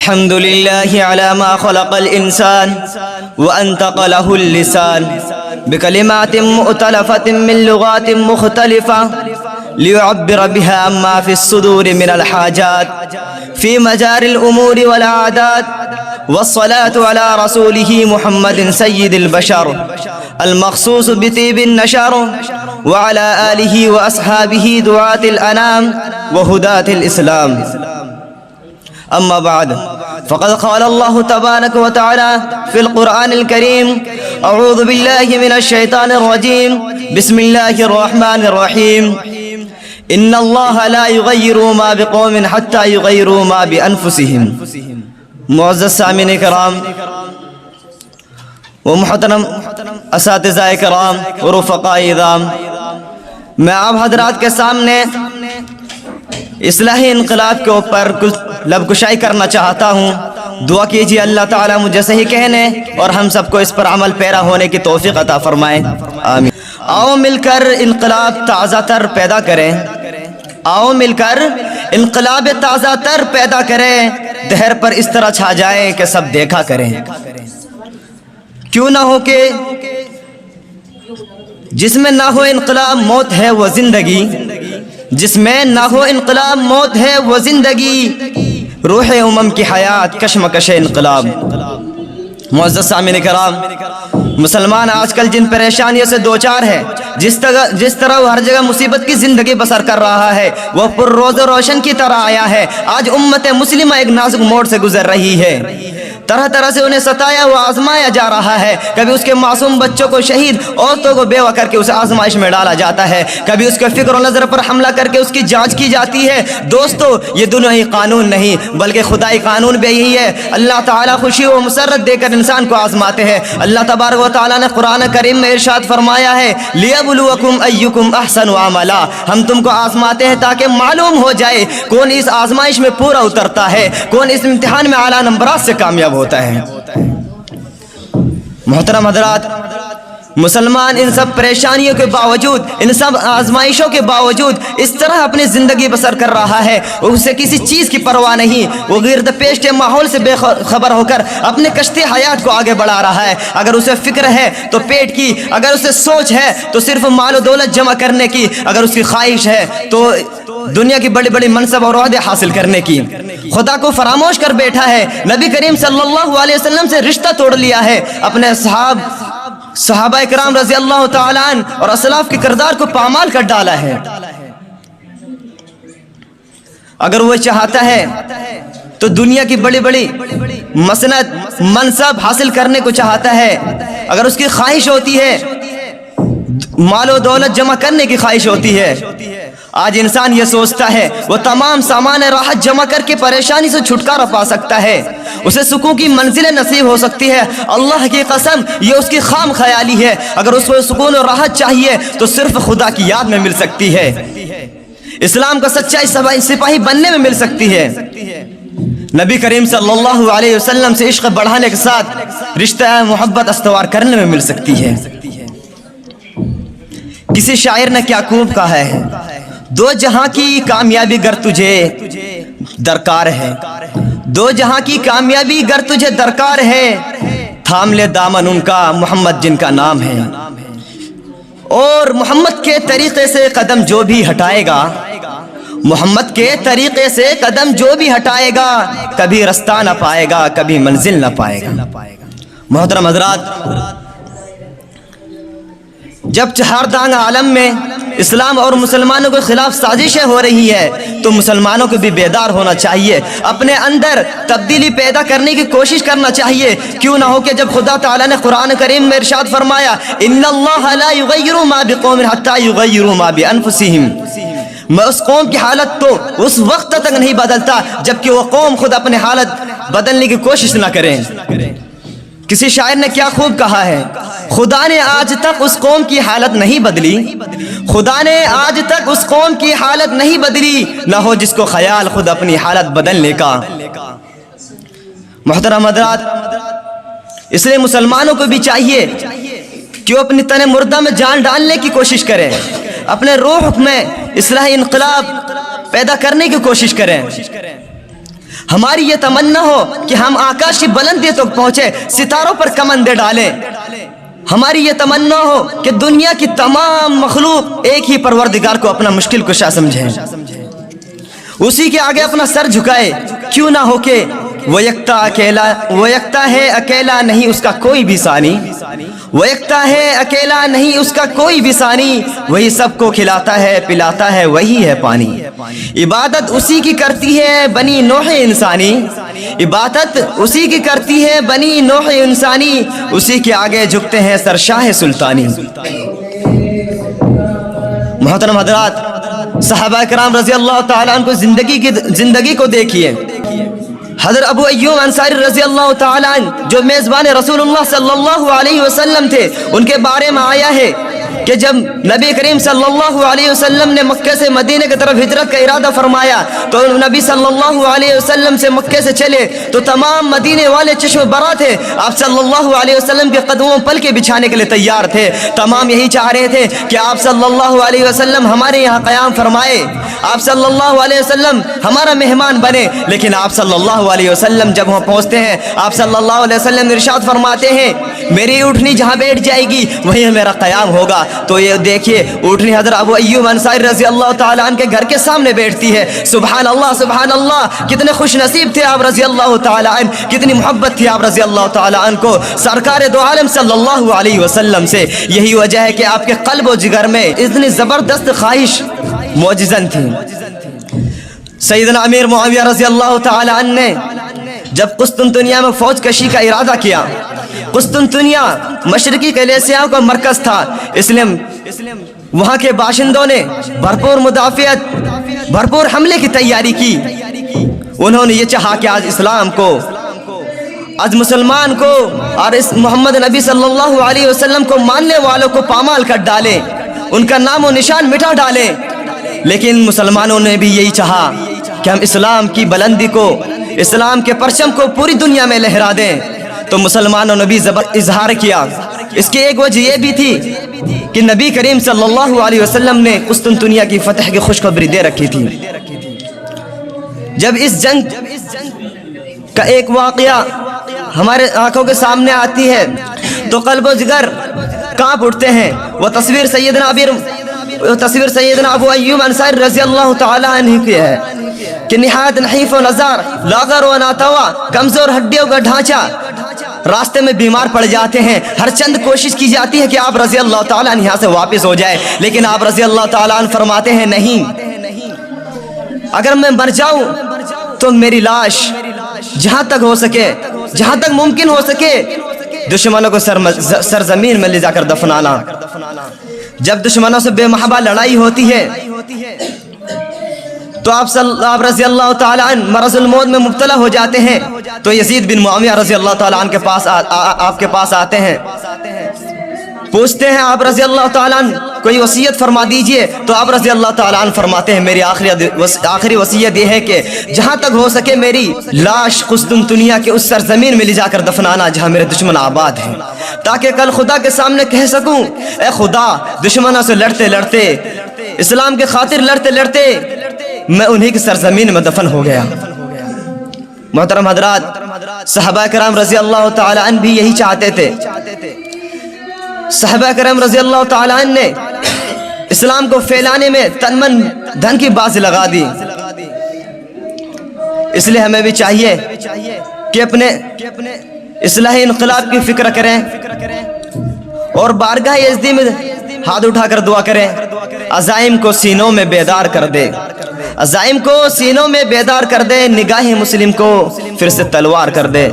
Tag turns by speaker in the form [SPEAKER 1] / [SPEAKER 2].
[SPEAKER 1] الحمد لله على ما خلق الإنسان وأنطق له اللسان بكلمات مؤتلفة من لغات مختلفة ليعبر بها عما في الصدور من الحاجات في مجاري الأمور والعادات. والصلاة على رسوله محمد سيد البشر المخصوص بطيب النشر وعلى آله وأصحابه دعاة الأنام وهداة الإسلام. أما بعد فقد قال الله تبارك وتعالى في القرآن الكريم: أعوذ بالله من الشيطان الرجيم، بسم الله الرحمن الرحيم. إن الله لا يغير ما بقوم حتى يغيروا ما بأنفسهم. معزز سامعین کرام و محترم اساتذہ کرام و رفقاء اعظام، میں آپ حضرات کے سامنے اصلاحی انقلاب کے اوپر کچھ لب کشائی کرنا چاہتا ہوں. دعا کیجیے اللہ تعالیٰ مجھے صحیح کہنے اور ہم سب کو اس پر عمل پیرا ہونے کی توفیق عطا فرمائے، آمین. آؤ مل کر انقلاب تازہ تر پیدا کریں، آؤ مل کر انقلاب تازہ تر پیدا کریں، دہر پر اس طرح چھا جائیں کہ سب دیکھا کریں. کیوں نہ ہو کہ جس میں نہ ہو انقلاب موت ہے وہ زندگی، جس میں نہ ہو انقلاب موت ہے وہ زندگی، روح امم کی حیات کشمکش انقلاب. معزز سامعین کرام، مسلمان آج کل جن پریشانیوں سے دوچار ہے، جس طرح وہ ہر جگہ مصیبت کی زندگی بسر کر رہا ہے، وہ پر روز روشن کی طرح آیا ہے. آج امت مسلمہ ایک نازک موڑ سے گزر رہی ہے. طرح طرح سے انہیں ستایا و آزمایا جا رہا ہے. کبھی اس کے معصوم بچوں کو شہید، عورتوں کو بیوہ کر کے اسے آزمائش میں ڈالا جاتا ہے. کبھی اس کے فکر و نظر پر حملہ کر کے اس کی جانچ کی جاتی ہے. دوستو، یہ دنیائی قانون نہیں بلکہ خدائی قانون بھی یہی ہے. اللہ تعالیٰ خوشی و مسرت دے کر انسان کو آزماتے ہیں. اللہ تبارک و تعالیٰ نے قرآن کریم میں ارشاد فرمایا ہے: لِيَبْلُوَكُمْ أَيُّكُمْ أَحْسَنُ عَمَلًا. ہم تم کو آزماتے ہیں تاکہ معلوم ہو جائے کون اس آزمائش میں پورا اترتا ہے، کون اس امتحان میں اعلیٰ نمبرات سے کامیاب ہوتا ہے. محترم حضرات، مسلمان ان سب پریشانیوں کے باوجود، ان سب آزمائشوں کے باوجود اس طرح اپنی زندگی بسر کر رہا ہے، اسے کسی چیز کی پرواہ نہیں. وہ گرد پیش کے ماحول سے بے خبر ہو کر اپنے کشتی حیات کو آگے بڑھا رہا ہے. اگر اسے فکر ہے تو پیٹ کی، اگر اسے سوچ ہے تو صرف مال و دولت جمع کرنے کی، اگر اس کی خواہش ہے تو دنیا کی بڑی بڑی منصب اور عہدے حاصل کرنے کی. خدا کو فراموش کر بیٹھا ہے. نبی کریم صلی اللہ علیہ وسلم سے رشتہ توڑ لیا ہے. اپنے صحابہ اکرام رضی اللہ تعالیٰ عنہ اور اسلاف کے کردار کو پامال کر ڈالا ہے. اگر وہ چاہتا ہے تو دنیا کی بڑی بڑی مسند منصب حاصل کرنے کو چاہتا ہے. اگر اس کی خواہش ہوتی ہے، مال و دولت جمع کرنے کی خواہش ہوتی ہے. آج انسان یہ سوچتا ہے وہ تمام سامان راحت جمع کر کے پریشانی سے چھٹکارا پا سکتا ہے، اسے سکون کی منزلیں نصیب ہو سکتی ہے. اللہ کی قسم، یہ اس کی خام خیالی ہے. اگر اس کو سکون اور راحت چاہیے تو صرف خدا کی یاد میں مل سکتی ہے، اسلام کا سچا سپاہی بننے میں مل سکتی ہے. نبی کریم صلی اللہ علیہ وسلم سے عشق بڑھانے کے ساتھ رشتہ محبت استوار کرنے میں مل سکتی ہے. کسی شاعر نے کیا خوب کہا ہے: دو جہاں کی کامیابی گر تجھے درکار ہے، دو جہاں کی کامیابی گر تجھے درکار ہے، تھام لے دامن ان کا محمد جن کا نام ہے. اور محمد کے طریقے سے قدم جو بھی ہٹائے گا، محمد کے طریقے سے قدم جو بھی ہٹائے گا، کبھی رستہ نہ پائے گا، کبھی منزل نہ پائے گا. محترم حضرات، جب چہار دانگ عالم میں اسلام اور مسلمانوں کے خلاف سازشیں ہو رہی ہے تو مسلمانوں کو بھی بیدار ہونا چاہیے، اپنے اندر تبدیلی پیدا کرنے کی کوشش کرنا چاہیے. کیوں نہ ہو کہ جب خدا تعالیٰ نے قرآن کریم میں ارشاد فرمایا: ان اللہ لا یغیر ما بقوم حتی یغیروا ما بانفسہم، میں اس قوم کی حالت تو اس وقت تک نہیں بدلتا جبکہ وہ قوم خود اپنے حالت بدلنے کی کوشش نہ کریں. کسی شاعر نے کیا خوب کہا ہے: خدا نے آج تک اس قوم کی حالت نہیں بدلی، خدا نے آج تک اس قوم کی حالت نہیں بدلی، نہ ہو جس کو خیال خود اپنی حالت بدلنے کا. محترم حضرات، اس لیے مسلمانوں کو بھی چاہیے کہ وہ اپنی تن مردہ میں جان ڈالنے کی کوشش کریں، اپنے روح میں اصلاحی انقلاب پیدا کرنے کی کوشش کریں. ہماری یہ تمنا ہو کہ ہم آکاش کی بلندی تک پہنچے، ستاروں پر کمندیں ڈالیں. ہماری یہ تمنا ہو کہ دنیا کی تمام مخلوق ایک ہی پروردگار کو اپنا مشکل کشا سمجھیں، اسی کے آگے اپنا سر جھکائے. کیوں نہ ہو کہ وہ یکتا ہے اکیلا نہیں اس کا کوئی بھی ثانی، وہ یکتا ہے اکیلا نہیں اس کا کوئی بھی ثانی، وہی سب کو کھلاتا ہے پلاتا ہے وہی ہے پانی. عبادت اسی کی کرتی ہے بنی نوح انسانی، عبادت اسی کی کرتی ہے بنی نوح انسانی، اسی کے آگے جھکتے ہیں سرشاہ سلطانی. محترم حضرات، صحابہ کرام رضی اللہ تعالیٰ عنہ کو زندگی کو دیکھیے. حضرت ابو ایوب انصاری رضی اللہ تعالیٰ عنہ جو میزبان رسول اللہ صلی اللہ علیہ وسلم تھے، ان کے بارے میں آیا ہے کہ جب نبی کریم صلی اللہ علیہ وسلم نے مکہ سے مدینہ کی طرف ہجرت کا ارادہ فرمایا تو نبی صلی اللہ علیہ وسلم سے مکہ سے چلے تو تمام مدینے والے چشم برا تھے. آپ صلی اللہ علیہ وسلم کے قدموں پل کے بچھانے کے لیے تیار تھے. تمام یہی چاہ رہے تھے کہ آپ صلی اللہ علیہ وسلم ہمارے یہاں قیام فرمائے، آپ صلی اللہ علیہ وسلم ہمارا مہمان بنے. لیکن آپ صلی اللہ علیہ وسلم جب وہاں پہنچتے ہیں، آپ صلی اللہ علیہ وسلم ارشاد فرماتے ہیں میری اونٹنی جہاں بیٹھ جائے گی وہیں میرا قیام ہوگا. تو یہ دیکھیے اونٹنی حضرت ابو ایوب انصاری رضی اللہ تعالیٰ عنہ کے گھر کے سامنے بیٹھتی ہے. سبحان اللہ سبحان اللہ، کتنے خوش نصیب تھے آپ رضی اللہ تعالیٰ عنہ، کتنی محبت تھی آپ رضی اللہ تعالیٰ عنہ کو سرکار دو عالم صلی اللہ علیہ وسلم سے. یہی وجہ ہے کہ آپ کے قلب و جگر میں اتنی زبردست خواہش معجزن تھی. سیدنا امیر معاویہ رضی اللہ تعالیٰ عنہ نے جب قسطنطنیہ میں فوج کشی کا ارادہ کیا، قسطنطنیہ مشرقی کلیسیا کا مرکز تھا، اس لیے وہاں کے باشندوں نے بھرپور مدافعت، بھرپور حملے کی تیاری کی. انہوں نے یہ چاہا کہ آج اسلام کو، آج مسلمان کو اور اس محمد نبی صلی اللہ علیہ وسلم کو ماننے والوں کو پامال کر ڈالیں، ان کا نام و نشان مٹا ڈالیں. لیکن مسلمانوں نے بھی یہی چاہا کہ ہم اسلام کی بلندی کو، اسلام کے پرچم کو پوری دنیا میں لہرا دیں. تو مسلمانوں نے بھی اظہار کیا. اس کی ایک وجہ یہ بھی تھی کہ نبی کریم صلی اللہ علیہ وسلم نے قسطنطنیہ کی فتح کی خوشخبری دے رکھی تھی. جب اس جنگ کا ایک واقعہ ہمارے آنکھوں کے سامنے آتی ہے تو قلب و جگر کانپ اٹھتے ہیں. وہ تصویر سیدنا ابو ایوب انصاری رضی اللہ تعالیٰ عنہ کی ہے کہ نہایت نحیف و نزار، لاغر و ناتوا، کمزور ہڈیوں کا ڈھانچہ، راستے میں بیمار پڑ جاتے ہیں. ہر چند کوشش کی جاتی ہے کہ آپ رضی اللہ تعالیٰ عنہ یہاں سے واپس ہو جائے، لیکن آپ رضی اللہ تعالیٰ عنہ فرماتے ہیں نہیں، اگر میں مر جاؤں تو میری لاش جہاں تک ہو سکے، جہاں تک ممکن ہو سکے دشمنوں کو سرزمین میں لے جا کر دفنانا. جب دشمنوں سے بے محابہ لڑائی ہوتی ہے تو آپ رضی اللہ تعالیٰ عنہ مرض الموت میں مبتلا ہو جاتے ہیں. تو یزید بن معاویہ رضی اللہ تعالیٰ عنہ کے پاس آپ کے پاس آتے ہیں، پوچھتے ہیں آپ رضی اللہ تعالیٰ عنہ کوئی وصیت فرما دیجئے. تو آپ رضی اللہ تعالیٰ عنہ فرماتے ہیں میری آخری وصیت یہ ہے کہ جہاں تک ہو سکے میری لاش قسطنطنیہ کے اس سرزمین میں لے جا کر دفنانا جہاں میرے دشمن آباد ہیں، تاکہ کل خدا کے سامنے کہہ سکوں اے خدا، دشمنوں سے لڑتے لڑتے، اسلام کے خاطر لڑتے لڑتے میں انہی کی سرزمین میں دفن ہو گیا. محترم حضرات، صحابہ کرام رضی اللہ تعالیٰ عنہ بھی یہی چاہتے تھے. صحابہ کرام رضی اللہ تعالیٰ عنہ نے اسلام کو پھیلانے میں تن من دھن کی بازی لگا دی. اس لیے ہمیں بھی چاہیے کہ اپنے اصلاح انقلاب کی فکر کریں اور بارگاہ یزدی میں ہاتھ اٹھا کر دعا کریں. عزائم کو سینوں میں بیدار کر دے، عزائم کو سینوں میں بیدار کر دے، نگاہ مسلم کو پھر سے تلوار کر دے.